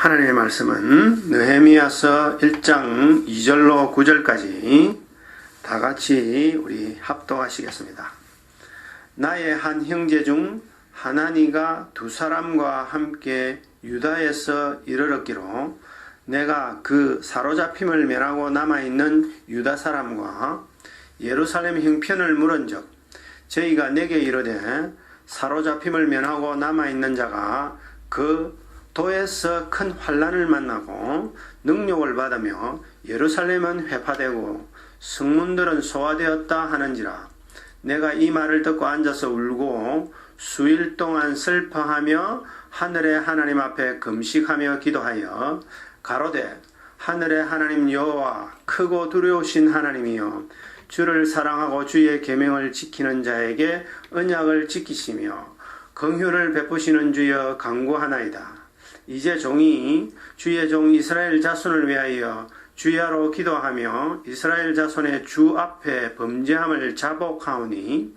하나님의 말씀은 느헤미야서 1장 2절로 9절까지 다 같이 우리 합독하시겠습니다. 나의 한 형제 중 하나니가 두 사람과 함께 유다에서 이르렀기로 내가 그 사로잡힘을 면하고 남아있는 유다 사람과 예루살렘 형편을 물은즉 저희가 내게 이르되 사로잡힘을 면하고 남아있는 자가 그 도에서 큰 환난을 만나고 능욕을 받으며 예루살렘은 회파되고 성문들은 소화되었다 하는지라. 내가 이 말을 듣고 앉아서 울고 수일 동안 슬퍼하며 하늘의 하나님 앞에 금식하며 기도하여 가로되 하늘의 하나님 여호와 크고 두려우신 하나님이여 주를 사랑하고 주의 계명을 지키는 자에게 언약을 지키시며 긍휼을 베푸시는 주여 간구하나이다. 이제 종이 주의 종 이스라엘 자손을 위하여 주야로 기도하며 이스라엘 자손의 주 앞에 범죄함을 자복하오니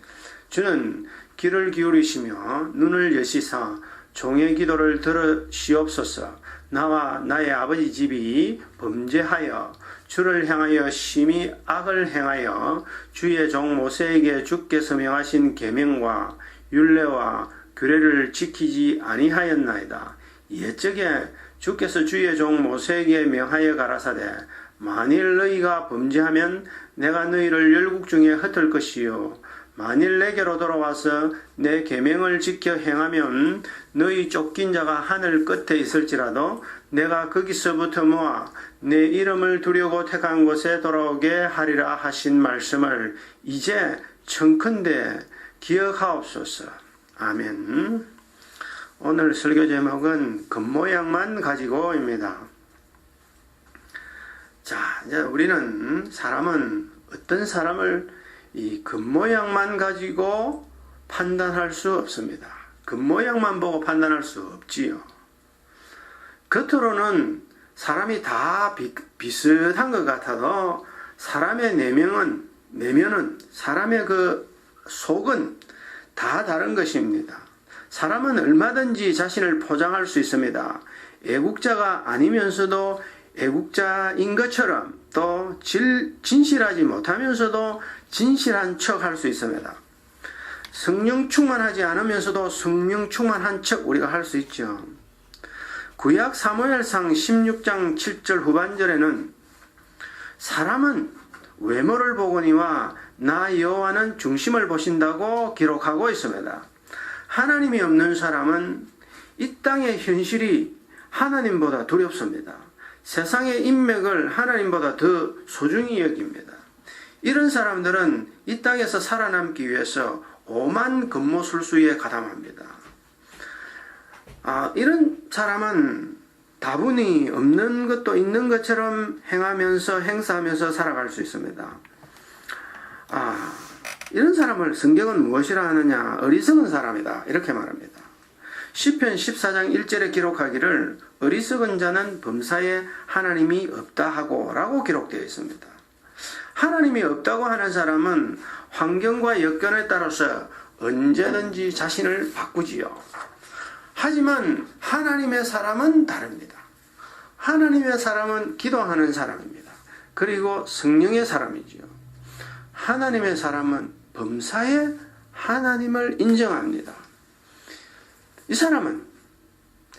주는 귀를 기울이시며 눈을 여시사 종의 기도를 들으시옵소서. 나와 나의 아버지 집이 범죄하여 주를 향하여 심히 악을 행하여 주의 종 모세에게 주께서 명하신 계명과 율례와 규례를 지키지 아니하였나이다. 옛적에 주께서 주의 종 모세에게 명하여 가라사대 만일 너희가 범죄하면 내가 너희를 열국 중에 흩을 것이요 만일 내게로 돌아와서 내 계명을 지켜 행하면 너희 쫓긴 자가 하늘 끝에 있을지라도 내가 거기서부터 모아 내 이름을 두려고 택한 곳에 돌아오게 하리라 하신 말씀을 이제 청컨대 기억하옵소서. 아멘. 오늘 설교 제목은 겉모양만 가지고입니다. 자, 이제 우리는 사람은 어떤 사람을 이 겉모양만 가지고 판단할 수 없습니다. 겉모양만 보고 판단할 수 없지요. 겉으로는 사람이 다 비슷한 것 같아도 사람의 내면은 사람의 그 속은 다 다른 것입니다. 사람은 얼마든지 자신을 포장할 수 있습니다. 애국자가 아니면서도 애국자인 것처럼 또 진실하지 못하면서도 진실한 척 할 수 있습니다. 성령 충만하지 않으면서도 성령 충만한 척 우리가 할 수 있죠. 구약 사무엘상 16장 7절 후반절에는 사람은 외모를 보거니와 나 여호와는 중심을 보신다고 기록하고 있습니다. 하나님이 없는 사람은 이 땅의 현실이 하나님보다 두렵습니다. 세상의 인맥을 하나님보다 더 소중히 여깁니다. 이런 사람들은 이 땅에서 살아남기 위해서 오만 겉모술수에 가담합니다. 이런 사람은 다분히 없는 것도 있는 것처럼 행사하면서 살아갈 수 있습니다. 이런 사람을 성경은 무엇이라 하느냐? 어리석은 사람이다. 이렇게 말합니다. 시편 14장 1절에 기록하기를 어리석은 자는 범사에 하나님이 없다 하고 라고 기록되어 있습니다. 하나님이 없다고 하는 사람은 환경과 여건에 따라서 언제든지 자신을 바꾸지요. 하지만 하나님의 사람은 다릅니다. 하나님의 사람은 기도하는 사람입니다. 그리고 성령의 사람이지요. 하나님의 사람은 범사에 하나님을 인정합니다. 이 사람은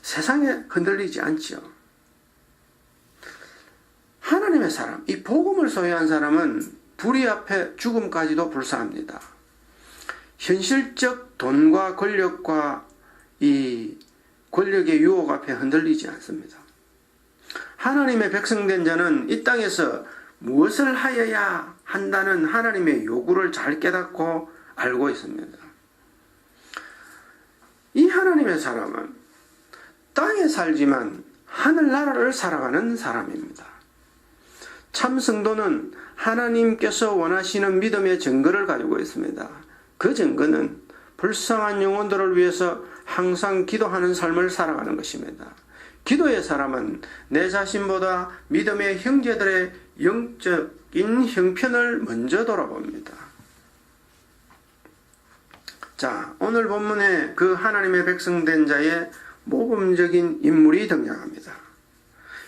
세상에 흔들리지 않지요. 하나님의 사람, 이 복음을 소유한 사람은 불의 앞에 죽음까지도 불사합니다. 현실적 돈과 권력과 이 권력의 유혹 앞에 흔들리지 않습니다. 하나님의 백성된 자는 이 땅에서 무엇을 하여야 한다는 하나님의 요구를 잘 깨닫고 알고 있습니다. 이 하나님의 사람은 땅에 살지만 하늘나라를 살아가는 사람입니다. 참 성도는 하나님께서 원하시는 믿음의 증거를 가지고 있습니다. 그 증거는 불쌍한 영혼들을 위해서 항상 기도하는 삶을 살아가는 것입니다. 기도의 사람은 내 자신보다 믿음의 형제들의 영적인 형편을 먼저 돌아봅니다. 자, 오늘 본문에 그 하나님의 백성된 자의 모범적인 인물이 등장합니다.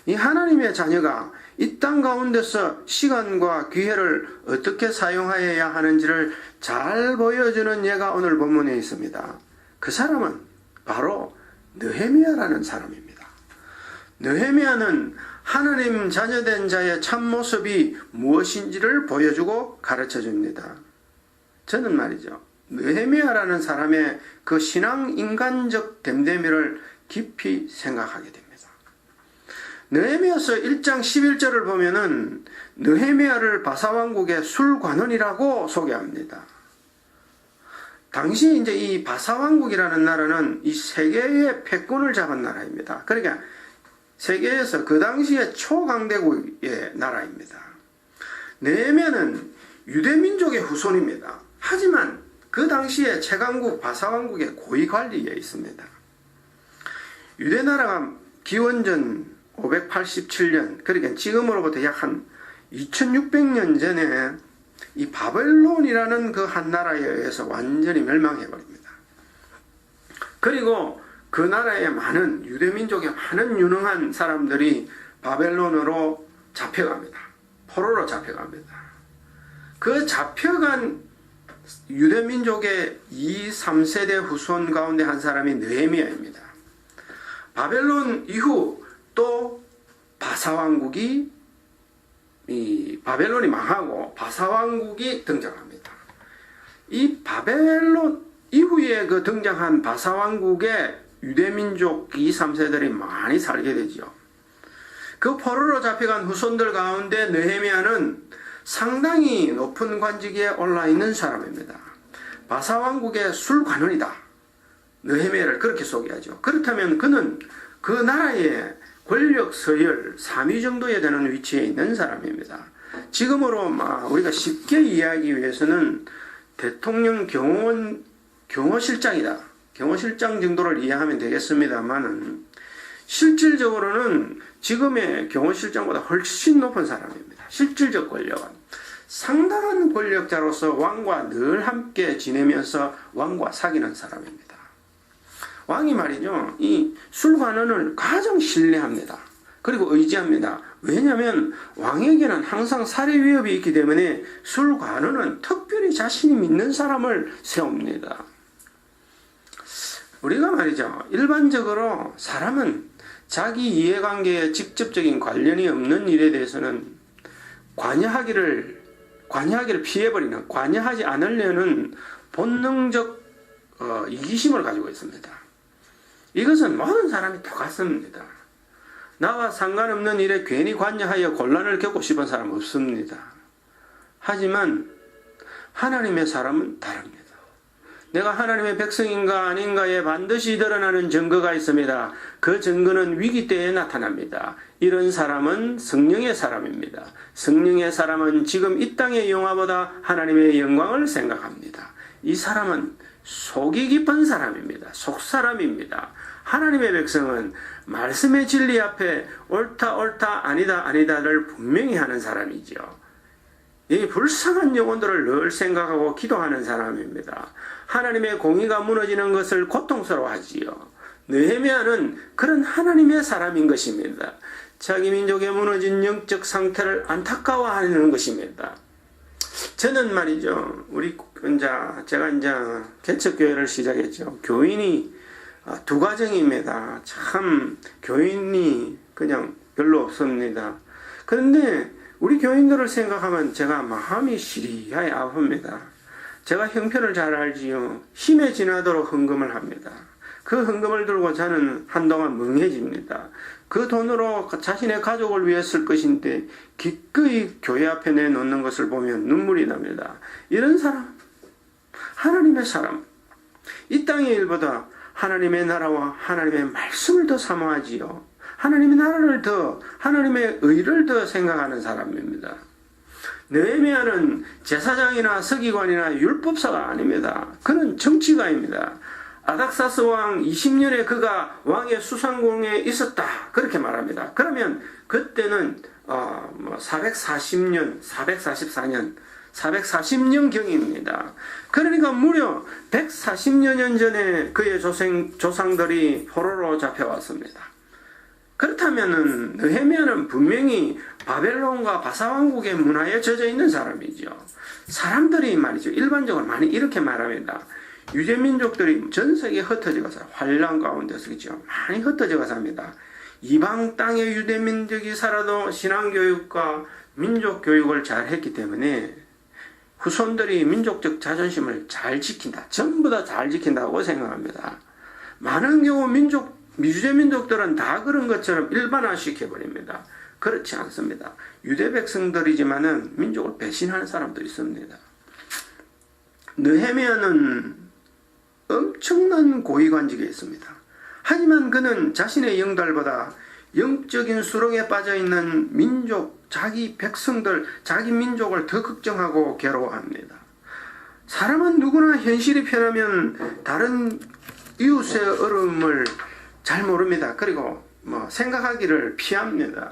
이 하나님의 자녀가 이 땅 가운데서 시간과 기회를 어떻게 사용하여야 하는지를 잘 보여주는 예가 오늘 본문에 있습니다. 그 사람은 바로 느헤미야라는 사람입니다. 느헤미야는 하나님 자녀된 자의 참모습이 무엇인지를 보여주고 가르쳐줍니다. 저는 말이죠, 느헤미야라는 사람의 그 신앙 인간적 됨됨이를 깊이 생각하게 됩니다. 느헤미야서 1장 11절을 보면은 느헤미야를 바사왕국의 술관원이라고 소개합니다. 당시 이제 이 바사왕국이라는 나라는 이 세계의 패권을 잡은 나라입니다. 그러니까 세계에서 그 당시에 초강대국의 나라입니다. 느헤미야는 유대민족의 후손입니다. 하지만 그 당시에 최강국 바사왕국의 고위관리에 있습니다. 유대나라가 기원전 587년, 그러니까 지금으로부터 약 한 2600년 전에 이 바벨론이라는 그 한 나라에 의해서 완전히 멸망해버립니다. 그리고 그 나라의 많은 유대민족의 많은 유능한 사람들이 바벨론으로 잡혀갑니다. 포로로 잡혀갑니다. 그 잡혀간 유대민족의 2, 3세대 후손 가운데 한 사람이 느헤미야입니다. 바벨론 이후 또 바사왕국이 이 바벨론이 망하고 바사왕국이 등장합니다. 이 바벨론 이후에 그 등장한 바사왕국의 유대민족 2, 3세들이 많이 살게 되죠. 그 포로로 잡혀간 후손들 가운데 느헤미야는 상당히 높은 관직에 올라 있는 사람입니다. 바사왕국의 술관원이다. 느헤미야를 그렇게 소개하죠. 그렇다면 그는 그 나라의 권력 서열 3위 정도에 되는 위치에 있는 사람입니다. 지금으로 우리가 쉽게 이해하기 위해서는 대통령 경호실장이다. 경호실장 정도를 이해하면 되겠습니다만은 실질적으로는 지금의 경호실장보다 훨씬 높은 사람입니다. 실질적 권력은 상당한 권력자로서 왕과 늘 함께 지내면서 왕과 사귀는 사람입니다. 왕이 말이죠, 이 술관원을 가장 신뢰합니다. 그리고 의지합니다. 왜냐하면 왕에게는 항상 살해 위협이 있기 때문에 술관원은 특별히 자신이 믿는 사람을 세웁니다. 우리가 말이죠, 일반적으로 사람은 자기 이해관계에 직접적인 관련이 없는 일에 대해서는 관여하기를 피해버리는, 관여하지 않으려는 본능적 이기심을 가지고 있습니다. 이것은 모든 사람이 똑같습니다. 나와 상관없는 일에 괜히 관여하여 곤란을 겪고 싶은 사람은 없습니다. 하지만 하나님의 사람은 다릅니다. 내가 하나님의 백성인가 아닌가에 반드시 드러나는 증거가 있습니다. 그 증거는 위기 때에 나타납니다. 이런 사람은 성령의 사람입니다. 성령의 사람은 지금 이 땅의 영화보다 하나님의 영광을 생각합니다. 이 사람은 속이 깊은 사람입니다. 속사람입니다. 하나님의 백성은 말씀의 진리 앞에 옳다 옳다 아니다 아니다를 분명히 하는 사람이죠. 이 불쌍한 영혼들을 늘 생각하고 기도하는 사람입니다. 하나님의 공의가 무너지는 것을 고통스러워하지요. 느헤미야는 그런 하나님의 사람인 것입니다. 자기 민족의 무너진 영적 상태를 안타까워하는 것입니다. 저는 말이죠, 제가 이제 개척교회를 시작했죠. 교인이 두 가정입니다. 참 교인이 그냥 별로 없습니다. 그런데 우리 교인들을 생각하면 제가 마음이 시리하게 아픕니다. 제가 형편을 잘 알지요. 힘에 지나도록 헌금을 합니다. 그 헌금을 들고 저는 한동안 멍해집니다. 그 돈으로 자신의 가족을 위해 쓸 것인데 기꺼이 교회 앞에 내놓는 것을 보면 눈물이 납니다. 이런 사람, 하나님의 사람, 이 땅의 일보다 하나님의 나라와 하나님의 말씀을 더 사모하지요. 하나님의 나라를 더, 하나님의 의를 더 생각하는 사람입니다. 느헤미야는 제사장이나 서기관이나 율법사가 아닙니다. 그는 정치가입니다. 아닥사스 왕 20년에 그가 왕의 수상궁에 있었다, 그렇게 말합니다. 그러면 그때는 440년, 444년, 440년경입니다. 그러니까 무려 140여 년 전에 그의 조상들이 포로로 잡혀왔습니다. 그렇다면은 느헤미야는 분명히 바벨론과 바사왕국의 문화에 젖어 있는 사람이죠. 사람들이 말이죠. 일반적으로 많이 이렇게 말합니다. 유대민족들이 전 세계에 흩어져 가서 환란 가운데서 그죠. 많이 흩어져 가서 합니다. 이방 땅의 유대민족이 살아도 신앙교육과 민족교육을 잘 했기 때문에 후손들이 민족적 자존심을 잘 지킨다. 전부 다 잘 지킨다고 생각합니다. 많은 경우 유대민족들은 다 그런 것처럼 일반화시켜버립니다. 그렇지 않습니다. 유대 백성들이지만은 민족을 배신하는 사람도 있습니다. 느헤미야는 엄청난 고위관직에 있습니다. 하지만 그는 자신의 영달보다 영적인 수렁에 빠져있는 민족, 자기 백성들, 자기 민족을 더 걱정하고 괴로워합니다. 사람은 누구나 현실이 편하면 다른 이웃의 어려움을 잘 모릅니다. 그리고 생각하기를 피합니다.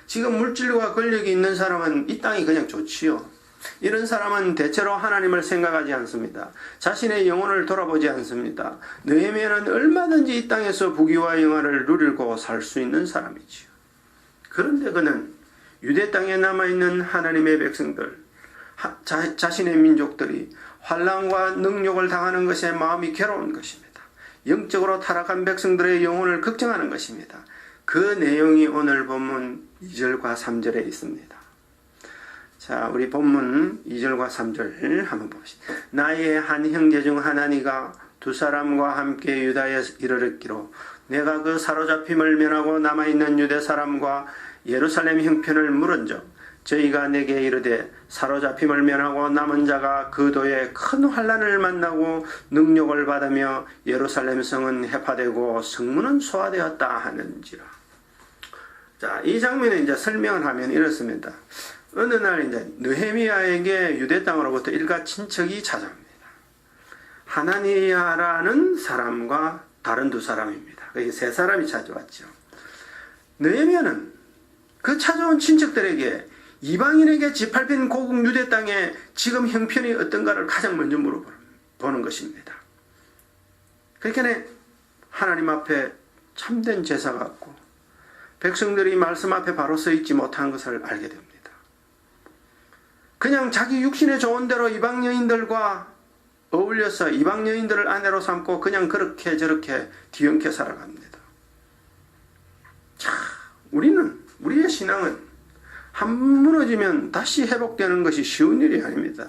지금 물질과 권력이 있는 사람은 이 땅이 그냥 좋지요. 이런 사람은 대체로 하나님을 생각하지 않습니다. 자신의 영혼을 돌아보지 않습니다. 느헤미야는 얼마든지 이 땅에서 부귀와 영화를 누리고 살 수 있는 사람이지요. 그런데 그는 유대 땅에 남아있는 하나님의 백성들, 자신의 민족들이 환난과 능욕을 당하는 것에 마음이 괴로운 것입니다. 영적으로 타락한 백성들의 영혼을 걱정하는 것입니다. 그 내용이 오늘 본문 2절과 3절에 있습니다. 자, 우리 본문 2절과 3절 한번 봅시다. 나의 한 형제 중 하나니가 두 사람과 함께 유다에 이르렀기로 내가 그 사로잡힘을 면하고 남아있는 유대 사람과 예루살렘 형편을 물은즉 저희가 내게 이르되 사로잡힘을 면하고 남은 자가 그 도에 큰 환난을 만나고 능욕을 받으며 예루살렘 성은 해파되고 성문은 소화되었다 하는지라. 자, 이 장면에 이제 설명을 하면 이렇습니다. 어느 날 이제 느헤미야에게 유대 땅으로부터 일가 친척이 찾아옵니다. 하나니야라는 사람과 다른 두 사람입니다. 그게 세 사람이 찾아왔죠. 느헤미야는 그 찾아온 친척들에게 이방인에게 짓밟힌 고국 유대 땅에 지금 형편이 어떤가를 가장 먼저 물어보는 것입니다. 그러니까 하나님 앞에 참된 제사가 없고 백성들이 말씀 앞에 바로 서 있지 못한 것을 알게 됩니다. 그냥 자기 육신에 좋은 대로 이방 여인들과 어울려서 이방 여인들을 아내로 삼고 그냥 그렇게 저렇게 뒤엉켜 살아갑니다. 자, 우리의 신앙은 한 무너지면 다시 회복되는 것이 쉬운 일이 아닙니다.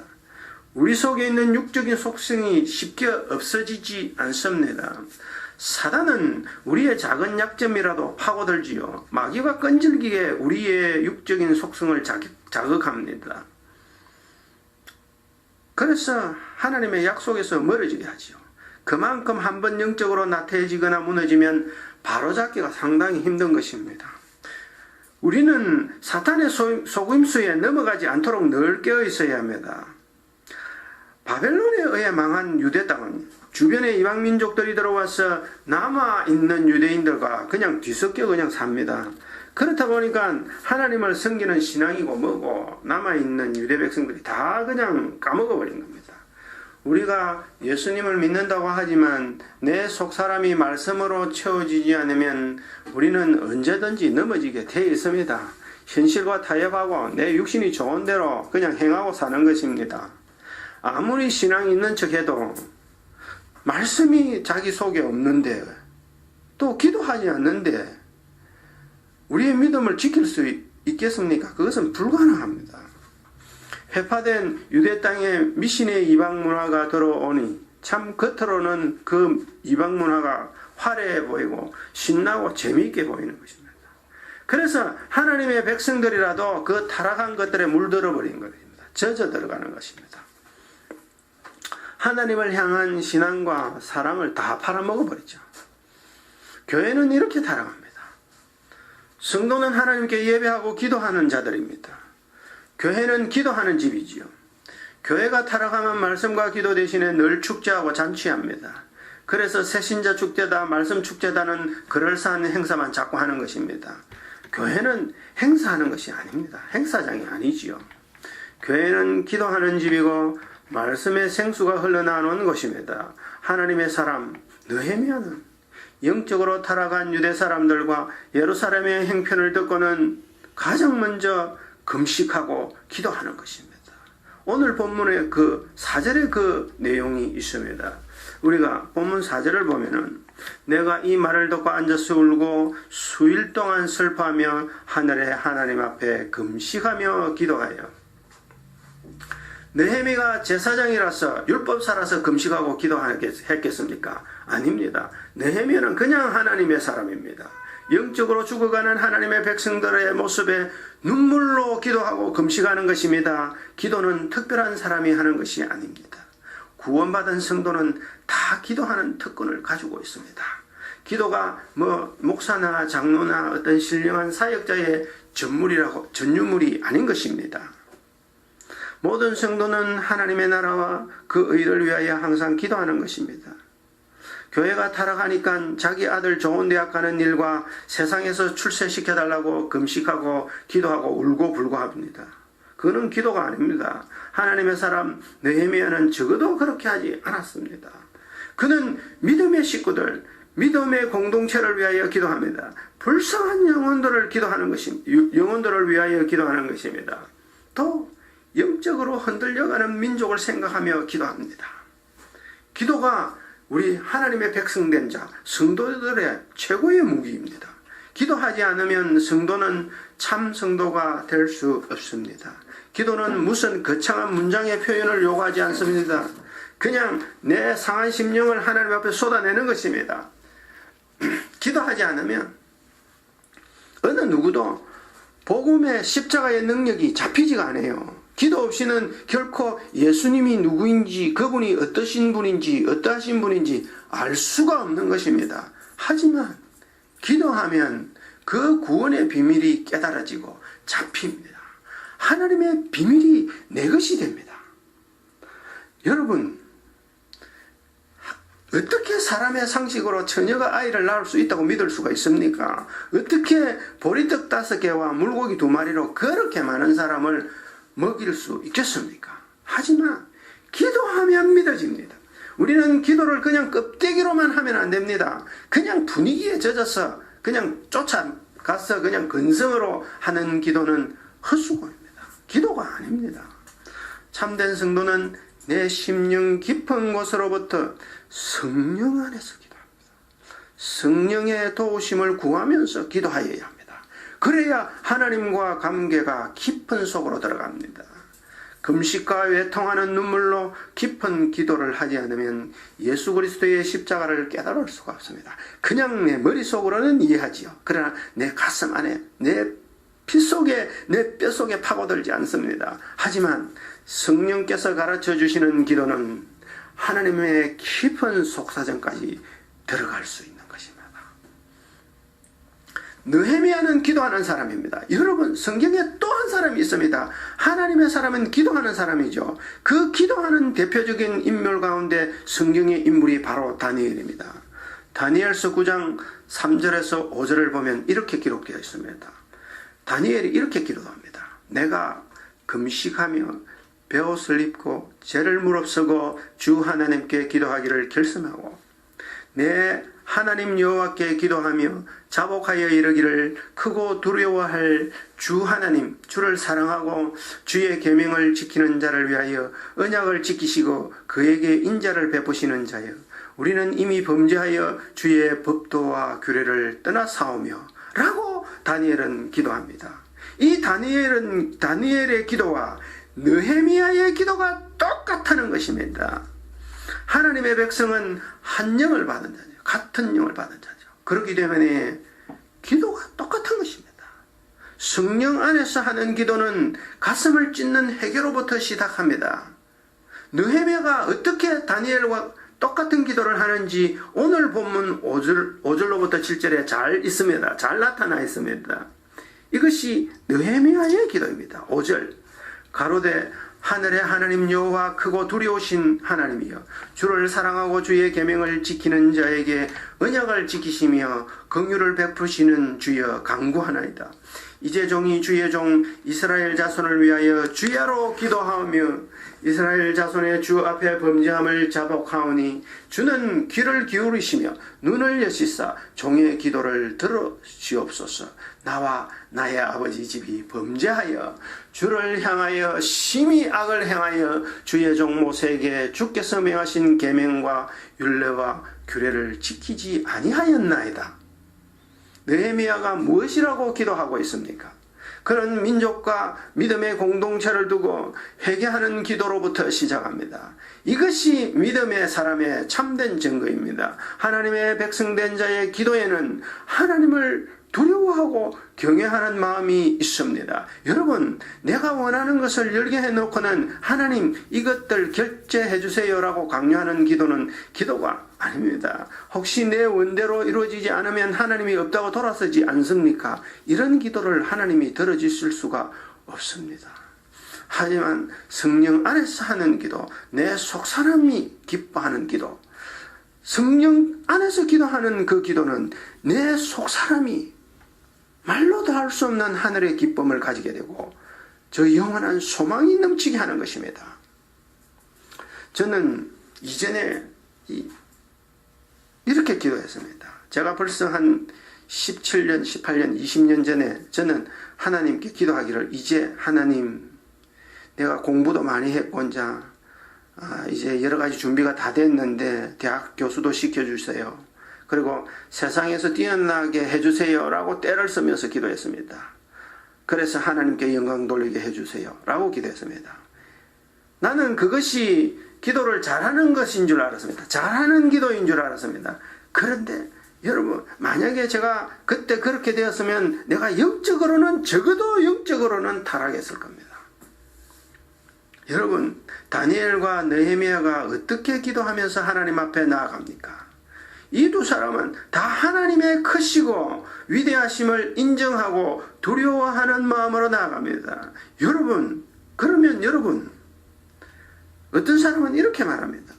우리 속에 있는 육적인 속성이 쉽게 없어지지 않습니다. 사단은 우리의 작은 약점이라도 파고들지요. 마귀가 끈질기게 우리의 육적인 속성을 자극합니다. 그래서 하나님의 약속에서 멀어지게 하죠. 그만큼 한번 영적으로 나태해지거나 무너지면 바로잡기가 상당히 힘든 것입니다. 우리는 사탄의 속임수에 넘어가지 않도록 늘 깨어 있어야 합니다. 바벨론에 의해 망한 유대 땅은 주변의 이방 민족들이 들어와서 남아있는 유대인들과 그냥 뒤섞여 그냥 삽니다. 그렇다 보니까 하나님을 섬기는 신앙이고 뭐고 남아있는 유대 백성들이 다 그냥 까먹어버린 겁니다. 우리가 예수님을 믿는다고 하지만 내 속사람이 말씀으로 채워지지 않으면 우리는 언제든지 넘어지게 돼 있습니다. 현실과 타협하고 내 육신이 좋은 대로 그냥 행하고 사는 것입니다. 아무리 신앙이 있는 척해도 말씀이 자기 속에 없는데 또 기도하지 않는데 우리의 믿음을 지킬 수 있겠습니까? 그것은 불가능합니다. 회파된 유대 땅에 미신의 이방 문화가 들어오니 참 겉으로는 그 이방 문화가 화려해 보이고 신나고 재미있게 보이는 것입니다. 그래서 하나님의 백성들이라도 그 타락한 것들에 물들어 버린 것입니다. 젖어 들어가는 것입니다. 하나님을 향한 신앙과 사랑을 다 팔아먹어 버리죠. 교회는 이렇게 타락합니다. 성도는 하나님께 예배하고 기도하는 자들입니다. 교회는 기도하는 집이지요. 교회가 타락하면 말씀과 기도 대신에 늘 축제하고 잔치합니다. 그래서 새신자 축제다, 말씀 축제다는 그럴싸한 행사만 자꾸 하는 것입니다. 교회는 행사하는 것이 아닙니다. 행사장이 아니지요. 교회는 기도하는 집이고 말씀의 생수가 흘러나오는 것입니다. 하나님의 사람 느헤미야는 영적으로 타락한 유대 사람들과 예루살렘의 행편을 듣고는 가장 먼저 금식하고 기도하는 것입니다. 오늘 본문의 그 4절의 그 내용이 있습니다. 우리가 본문 4절을 보면은 내가 이 말을 듣고 앉아서 울고 수일 동안 슬퍼하며 하늘의 하나님 앞에 금식하며 기도하여. 느헤미가 제사장이라서 율법사라서 금식하고 기도했겠습니까? 아닙니다. 느헤미는 그냥 하나님의 사람입니다. 영적으로 죽어가는 하나님의 백성들의 모습에 눈물로 기도하고 금식하는 것입니다. 기도는 특별한 사람이 하는 것이 아닙니다. 구원받은 성도는 다 기도하는 특권을 가지고 있습니다. 기도가 목사나 장로나 어떤 신령한 사역자의 전유물이 아닌 것입니다. 모든 성도는 하나님의 나라와 그 의를 위하여 항상 기도하는 것입니다. 교회가 타락하니까 자기 아들 좋은 대학 가는 일과 세상에서 출세시켜달라고 금식하고 기도하고 울고 불고합니다. 그거는 기도가 아닙니다. 하나님의 사람 느헤미야는 적어도 그렇게 하지 않았습니다. 그는 믿음의 식구들, 믿음의 공동체를 위하여 기도합니다. 불쌍한 영혼들을 위하여 기도하는 것입니다. 또 영적으로 흔들려가는 민족을 생각하며 기도합니다. 기도가 우리 하나님의 백성된 자, 성도들의 최고의 무기입니다. 기도하지 않으면 성도는 참 성도가 될 수 없습니다. 기도는 무슨 거창한 문장의 표현을 요구하지 않습니다. 그냥 내 상한 심령을 하나님 앞에 쏟아내는 것입니다. 기도하지 않으면 어느 누구도 복음의 십자가의 능력이 잡히지가 않아요. 기도 없이는 결코 예수님이 누구인지, 그분이 어떠신 분인지, 어떠하신 분인지 알 수가 없는 것입니다. 하지만 기도하면 그 구원의 비밀이 깨달아지고 잡힙니다. 하나님의 비밀이 내 것이 됩니다. 여러분, 어떻게 사람의 상식으로 처녀가 아이를 낳을 수 있다고 믿을 수가 있습니까? 어떻게 보리떡 5개와 물고기 2마리로 그렇게 많은 사람을 먹일 수 있겠습니까? 하지만 기도하면 믿어집니다. 우리는 기도를 그냥 껍데기로만 하면 안 됩니다. 그냥 분위기에 젖어서 그냥 쫓아가서 그냥 근성으로 하는 기도는 헛수고입니다. 기도가 아닙니다. 참된 성도는 내 심령 깊은 곳으로부터 성령 안에서 기도합니다. 성령의 도우심을 구하면서 기도하여야 합니다. 그래야 하나님과 관계가 깊은 속으로 들어갑니다. 금식과 외통하는 눈물로 깊은 기도를 하지 않으면 예수 그리스도의 십자가를 깨달을 수가 없습니다. 그냥 내 머릿속으로는 이해하지요. 그러나 내 가슴 안에, 내 피 속에, 내 뼈 속에 파고들지 않습니다. 하지만 성령께서 가르쳐 주시는 기도는 하나님의 깊은 속사정까지 들어갈 수 있는 것입니다. 느헤미야는 기도하는 사람입니다. 여러분, 성경에 또 한 사람이 있습니다. 하나님의 사람은 기도하는 사람이죠. 그 기도하는 대표적인 인물 가운데 성경의 인물이 바로 다니엘입니다. 다니엘서 9장 3절에서 5절을 보면 이렇게 기록되어 있습니다. 다니엘이 이렇게 기도합니다. 내가 금식하며 베옷을 입고 죄를 무릅쓰고 주 하나님께 기도하기를 결심하고 내 하나님 여호와께 기도하며 자복하여 이르기를 크고 두려워할 주 하나님, 주를 사랑하고 주의 계명을 지키는 자를 위하여 언약을 지키시고 그에게 인자를 베푸시는 자여 우리는 이미 범죄하여 주의 법도와 규례를 떠나사오며 라고 다니엘은 기도합니다. 이 다니엘의 기도와 느헤미야의 기도가 똑같다는 것입니다. 하나님의 백성은 한 영을 받은 자죠. 같은 영을 받은 자죠. 그렇기 때문에 기도가 똑같은 것입니다. 성령 안에서 하는 기도는 가슴을 찢는 회개로부터 시작합니다. 느헤미야가 어떻게 다니엘과 똑같은 기도를 하는지 오늘 본문 5절로부터 7절에 잘 있습니다. 잘 나타나 있습니다. 이것이 느헤미야의 기도입니다. 5절 가로되 하늘의 하나님 여호와 크고 두려우신 하나님이여 주를 사랑하고 주의 계명을 지키는 자에게 언약을 지키시며 긍휼을 베푸시는 주여 간구하나이다. 이제 종이 주의 종 이스라엘 자손을 위하여 주야로 기도하며 이스라엘 자손의 주 앞에 범죄함을 자복하오니 주는 귀를 기울이시며 눈을 여시사 종의 기도를 들으시옵소서. 나와 나의 아버지 집이 범죄하여 주를 향하여 심히 악을 행하여 주의 종 모세에게 주께서 명하신 계명과 율례와 규례를 지키지 아니하였나이다. 느헤미야가 무엇이라고 기도하고 있습니까? 그런 민족과 믿음의 공동체를 두고 회개하는 기도로부터 시작합니다. 이것이 믿음의 사람의 참된 증거입니다. 하나님의 백성된 자의 기도에는 하나님을 두려워하고 경외하는 마음이 있습니다. 여러분, 내가 원하는 것을 열게 해놓고는 하나님 이것들 결제해 주세요라고 강요하는 기도는 기도가 아닙니다. 혹시 내 원대로 이루어지지 않으면 하나님이 없다고 돌아서지 않습니까? 이런 기도를 하나님이 들어주실 수가 없습니다. 하지만 성령 안에서 하는 기도, 내 속사람이 기뻐하는 기도, 성령 안에서 기도하는 그 기도는 내 속사람이 말로도 할 수 없는 하늘의 기쁨을 가지게 되고 저 영원한 소망이 넘치게 하는 것입니다. 저는 이전에 이렇게 기도했습니다. 제가 벌써 한 17년, 18년, 20년 전에 저는 하나님께 기도하기를, 이제 하나님 내가 공부도 많이 했곤자 이제 여러 가지 준비가 다 됐는데 대학 교수도 시켜주세요. 그리고 세상에서 뛰어나게 해주세요 라고 떼를 쓰면서 기도했습니다. 그래서 하나님께 영광 돌리게 해주세요 라고 기도했습니다. 나는 그것이 기도를 잘하는 것인 줄 알았습니다. 잘하는 기도인 줄 알았습니다. 그런데 여러분, 만약에 제가 그때 그렇게 되었으면 내가 영적으로는, 적어도 영적으로는 타락했을 겁니다. 여러분, 다니엘과 느헤미야가 어떻게 기도하면서 하나님 앞에 나아갑니까? 이 두 사람은 다 하나님의 크시고 위대하심을 인정하고 두려워하는 마음으로 나아갑니다. 여러분, 그러면 여러분, 어떤 사람은 이렇게 말합니다.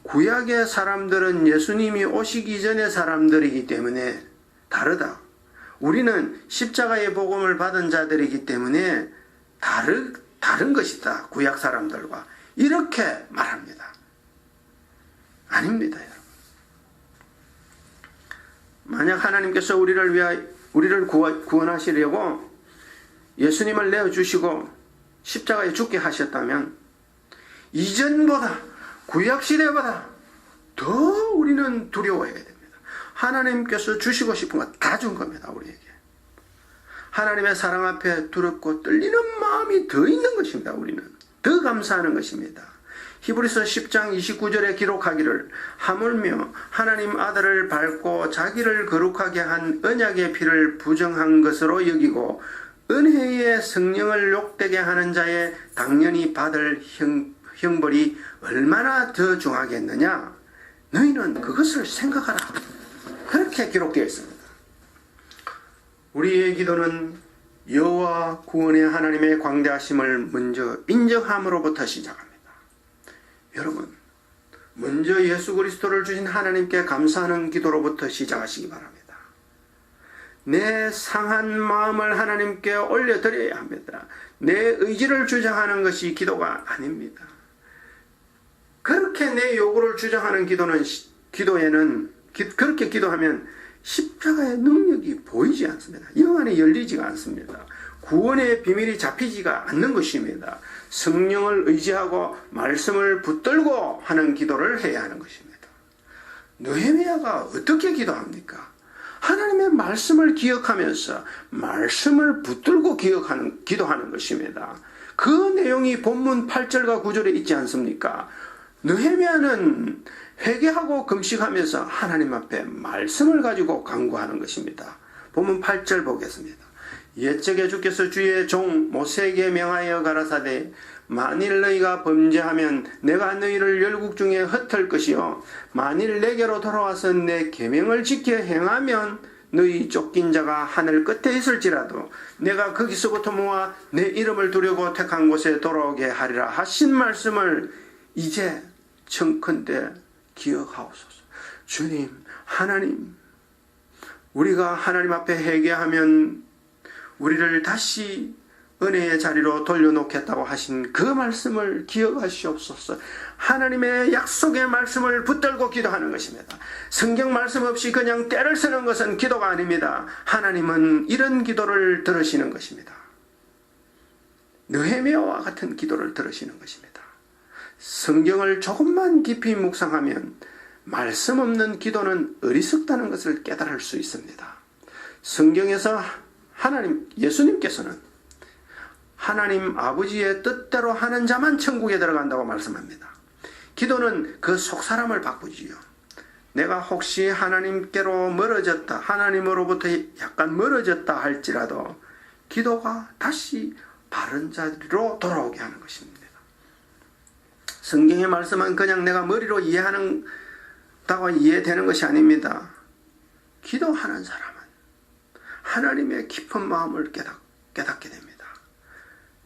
구약의 사람들은 예수님이 오시기 전의 사람들이기 때문에 다르다. 우리는 십자가의 복음을 받은 자들이기 때문에 다른 것이다. 구약 사람들과. 이렇게 말합니다. 아닙니다, 여러분. 만약 하나님께서 우리를 구원하시려고 예수님을 내어주시고 십자가에 죽게 하셨다면 이전보다, 구약시대보다 더 우리는 두려워해야 됩니다. 하나님께서 주시고 싶은 거 다 준 겁니다, 우리에게. 하나님의 사랑 앞에 두렵고 떨리는 마음이 더 있는 것입니다, 우리는. 더 감사하는 것입니다. 히브리서 10장 29절에 기록하기를, 하물며 하나님 아들을 밟고 자기를 거룩하게 한 언약의 피를 부정한 것으로 여기고 은혜의 성령을 욕되게 하는 자의 당연히 받을 형벌이 얼마나 더 중하겠느냐. 너희는 그것을 생각하라. 그렇게 기록되어 있습니다. 우리의 기도는 여호와 구원의 하나님의 광대하심을 먼저 인정함으로부터 시작합니다. 여러분, 먼저 예수 그리스도를 주신 하나님께 감사하는 기도로부터 시작하시기 바랍니다. 내 상한 마음을 하나님께 올려드려야 합니다. 내 의지를 주장하는 것이 기도가 아닙니다. 그렇게 내 요구를 주장하는 기도에는 그렇게 기도하면 십자가의 능력이 보이지 않습니다. 영 안에 열리지가 않습니다. 구원의 비밀이 잡히지가 않는 것입니다. 성령을 의지하고 말씀을 붙들고 하는 기도를 해야 하는 것입니다. 느헤미야가 어떻게 기도합니까? 하나님의 말씀을 기억하면서 말씀을 붙들고 기도하는 것입니다. 그 내용이 본문 8절과 9절에 있지 않습니까? 느헤미야는 회개하고 금식하면서 하나님 앞에 말씀을 가지고 간구하는 것입니다. 본문 8절 보겠습니다. 옛적에 주께서 주의 종 모세에게 명하여 가라사대, 만일 너희가 범죄하면 내가 너희를 열국 중에 흩을 것이요, 만일 내게로 돌아와서 내 계명을 지켜 행하면 너희 쫓긴 자가 하늘 끝에 있을지라도 내가 거기서부터 모아 내 이름을 두려고 택한 곳에 돌아오게 하리라 하신 말씀을 이제 청컨대 기억하옵소서. 주님, 하나님, 우리가 하나님 앞에 회개하면 우리를 다시 은혜의 자리로 돌려놓겠다고 하신 그 말씀을 기억하시옵소서. 하나님의 약속의 말씀을 붙들고 기도하는 것입니다. 성경 말씀 없이 그냥 때를 쓰는 것은 기도가 아닙니다. 하나님은 이런 기도를 들으시는 것입니다. 느헤미야와 같은 기도를 들으시는 것입니다. 성경을 조금만 깊이 묵상하면 말씀 없는 기도는 어리석다는 것을 깨달을 수 있습니다. 성경에서 예수님께서는 하나님 아버지의 뜻대로 하는 자만 천국에 들어간다고 말씀합니다. 기도는 그 속사람을 바꾸지요. 내가 혹시 하나님께로 멀어졌다, 하나님으로부터 약간 멀어졌다 할지라도 기도가 다시 바른 자리로 돌아오게 하는 것입니다. 성경의 말씀은 그냥 내가 머리로 이해한다고 이해되는 것이 아닙니다. 기도하는 사람은 하나님의 깊은 마음을 깨닫게 됩니다.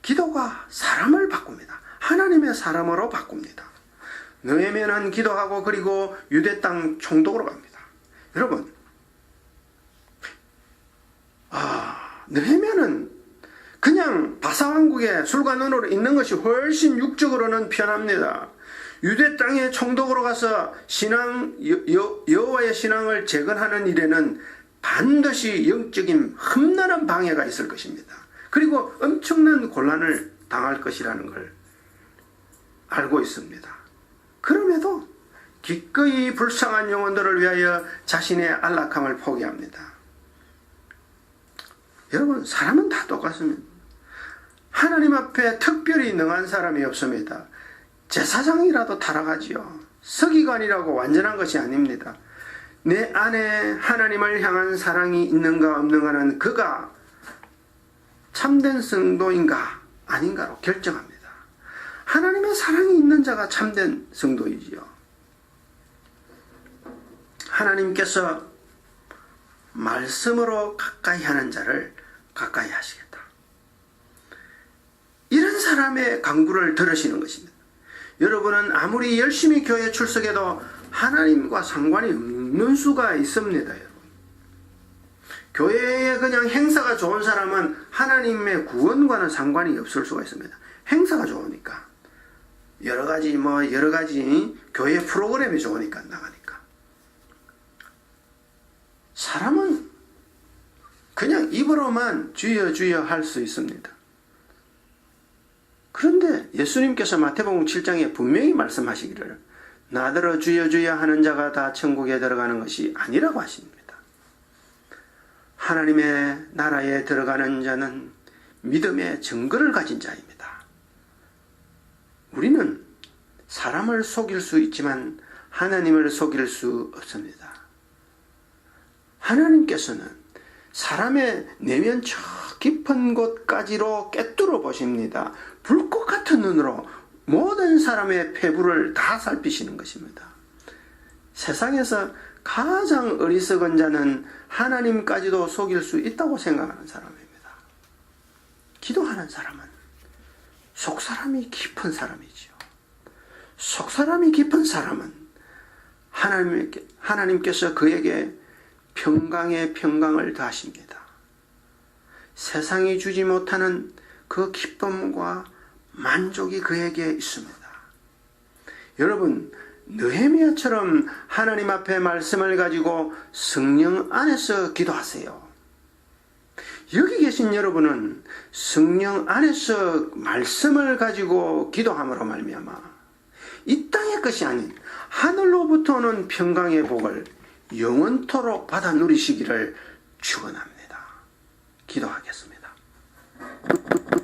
기도가 사람을 바꿉니다. 하나님의 사람으로 바꿉니다. 느헤미야는 기도하고 그리고 유대 땅 총독으로 갑니다. 여러분, 느헤미야는 그냥 바사왕국에 술관원으로 있는 것이 훨씬 육적으로는 편합니다. 유대 땅의 총독으로 가서 여호와의 신앙을 재건하는 일에는 반드시 영적인 험난한 방해가 있을 것입니다. 그리고 엄청난 곤란을 당할 것이라는 걸 알고 있습니다. 그럼에도 기꺼이 불쌍한 영혼들을 위하여 자신의 안락함을 포기합니다. 여러분, 사람은 다 똑같습니다. 하나님 앞에 특별히 능한 사람이 없습니다. 제사장이라도 타락하지요. 서기관이라고 완전한 것이 아닙니다. 내 안에 하나님을 향한 사랑이 있는가 없는가는 그가 참된 성도인가 아닌가로 결정합니다. 하나님의 사랑이 있는 자가 참된 성도이지요. 하나님께서 말씀으로 가까이 하는 자를 가까이 하시겠다. 이런 사람의 간구를 들으시는 것입니다. 여러분은 아무리 열심히 교회 출석해도 하나님과 상관이 없는 수가 있습니다. 여러분. 교회에 그냥 행사가 좋은 사람은 하나님의 구원과는 상관이 없을 수가 있습니다. 행사가 좋으니까. 여러 가지 교회 프로그램이 좋으니까 나가니까. 사람은 그냥 입으로만 주여 주여 할 수 있습니다. 그런데 예수님께서 마태복음 7장에 분명히 말씀하시기를 나더러 주여 주여 하는 자가 다 천국에 들어가는 것이 아니라고 하십니다. 하나님의 나라에 들어가는 자는 믿음의 증거를 가진 자입니다. 우리는 사람을 속일 수 있지만 하나님을 속일 수 없습니다. 하나님께서는 사람의 내면 저 깊은 곳까지로 꿰뚫어 보십니다. 불꽃 같은 눈으로 모든 사람의 폐부를 다 살피시는 것입니다. 세상에서 가장 어리석은 자는 하나님까지도 속일 수 있다고 생각하는 사람입니다. 기도하는 사람은 속사람이 깊은 사람이지요. 속사람이 깊은 사람은 하나님께서 그에게 평강에 평강을 더하십니다. 세상이 주지 못하는 그 기쁨과 만족이 그에게 있습니다. 여러분, 느헤미야처럼 하나님 앞에 말씀을 가지고 성령 안에서 기도하세요. 여기 계신 여러분은 성령 안에서 말씀을 가지고 기도함으로 말미암아 이 땅의 것이 아닌 하늘로부터 오는 평강의 복을 영원토록 받아 누리시기를 축원합니다. 기도하겠습니다.